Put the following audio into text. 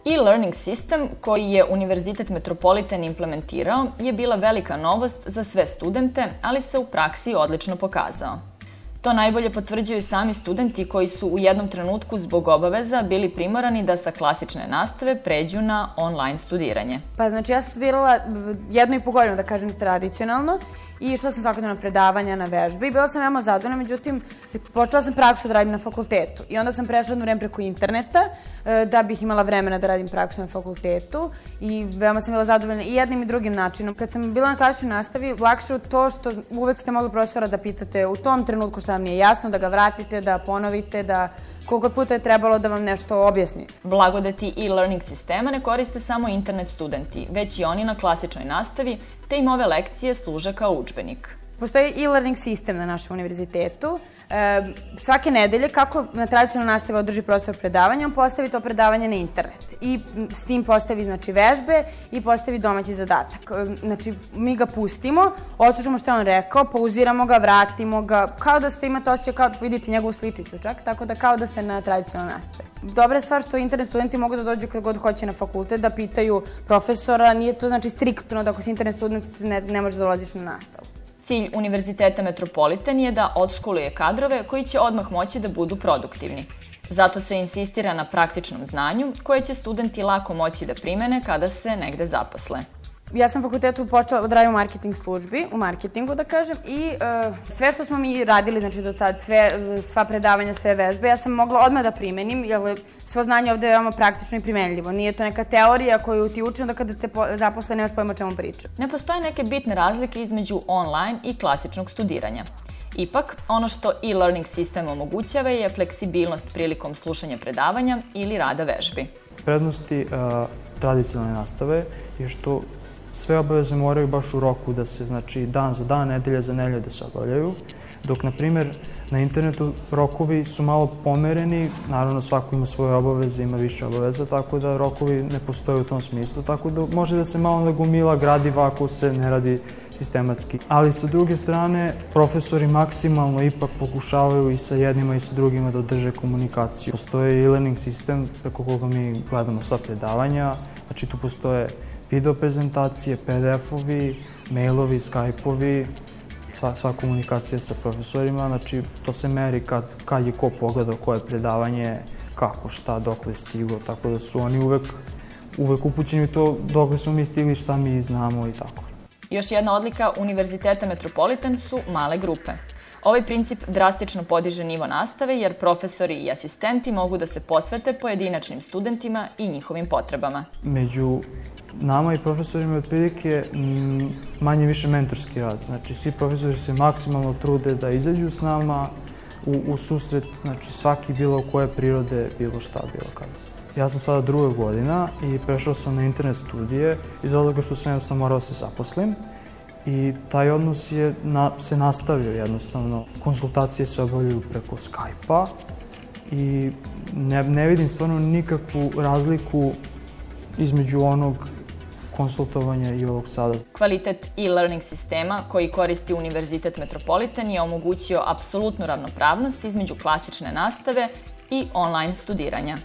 E-learning sistem koji je Univerzitet Metropolitan implementirao je bila velika novost za sve studente, ali se u praksi odlično pokazao. To najbolje potvrđuju sami studenti koji su u jednom trenutku zbog obaveza bili primorani da sa klasične nastave pređu na online studiranje. Pa znači ja sam studirala 1,5 godinu, da kažem, tradicionalno i išla sam svakodnevno na predavanja, na vežbe i bila sam veoma zadovoljna, međutim počela sam praksu da radim na fakultetu i onda sam prešla jedno vreme preko interneta da bih imala vremena da radim praksu na fakultetu i veoma sam bila zadovoljna i jednim i drugim načinom. Kad sam bila na klasičnoj nastavi, lakše je to što uvek ste mogli profesora da pitate u tom trenutku šta vam nije jasno, da ga vratite, da ponovite, da koliko puta je trebalo da vam nešto objasni. Blagodeti e-learning sistema ne koriste samo internet studenti, već i oni na klasičnoj nastavi, te im ove lekcije služe kao udžbenik. Postoji e-learning sistem na našem univerzitetu. Svake nedelje, kako na tradicionalnoj nastavi održi profesor predavanja, on postavi to predavanje na internet i s tim postavi vežbe i postavi domaći zadatak. Znači, mi ga pustimo, odslušamo što je on rekao, pauziramo ga, vratimo ga, kao da ste imate osjećaj, kao da vidite njegovu sličicu čak, tako da kao da ste na tradicionalnoj nastavi. Dobra je stvar što internet studenti mogu da dođu kad god hoće na fakultet, da pitaju profesora, nije to znači striktno da ako si internet student ne možeš da dolaziš na nastavu. Cilj Univerziteta Metropolitan je da odškoluje kadrove koji će odmah moći da budu produktivni. Zato se insistira na praktičnom znanju koje će studenti lako moći da primene kada se negde zaposle. Ja sam na fakultetu počela da radim u marketing službi, u marketingu da kažem, i sve što smo mi radili, znači do tad, sva predavanja, sve vežbe, ja sam mogla odmah da primenim, jer svo znanje ovde je veoma praktično i primenljivo. Nije to neka teorija koju ti učim da kada te zaposle nemaš pojma o čemu priča. Ne postoje neke bitne razlike između online i klasičnog studiranja. Ipak, ono što e-learning sistem omogućava je fleksibilnost prilikom slušanja predavanja ili rada vežbi. Prednosti tradicionalne nastave je što sve obaveze moraju baš u roku da se, znači, dan za dan, nedelja za nedelju da se obavljaju, dok, na primer, na internetu rokovi su malo pomereni, naravno svako ima svoje obaveze, ima više obaveza, tako da rokovi ne postoje u tom smislu, tako da može da se malo nagomila gradiva ako se ne radi sistematski. Ali sa druge strane, profesori maksimalno ipak pokušavaju i sa jednima i sa drugima da održe komunikaciju. Postoje e-learning sistem preko koga mi gledamo sva predavanja, znači tu postoje video prezentacije, PDF-ovi, mailovi, Skype-ovi, sva komunikacija sa profesorima, znači to se meri kad je ko pogledao koje predavanje, kako, šta, dokle stigo, tako da su oni uvek upućeni u to dokle smo mi stigli, šta mi znamo i tako. Još jedna odlika Univerziteta Metropolitan su male grupe. Ovaj princip drastično podiže nivo nastave jer profesori i asistenti mogu da se posvete pojedinačnim studentima i njihovim potrebama. Među nama i profesorima je otprilike manje više mentorski rad. Znači, svi profesori se maksimalno trude da izađu s nama u susret, znači svaki bilo koje prirode, bilo šta, bilo kada. Ja sam sada 2. godina i prešao sam na internet studije iz razloga što sam jednostavno morao da se zaposlim i taj odnos se nastavio jednostavno. Konsultacije se obavljaju preko Skype-a i ne vidim stvarno nikakvu razliku između onog konsultovanja i ovog sada. Kvalitet e-learning sistema koji koristi Univerzitet Metropolitan je omogućio apsolutnu ravnopravnost između klasične nastave i online studiranja.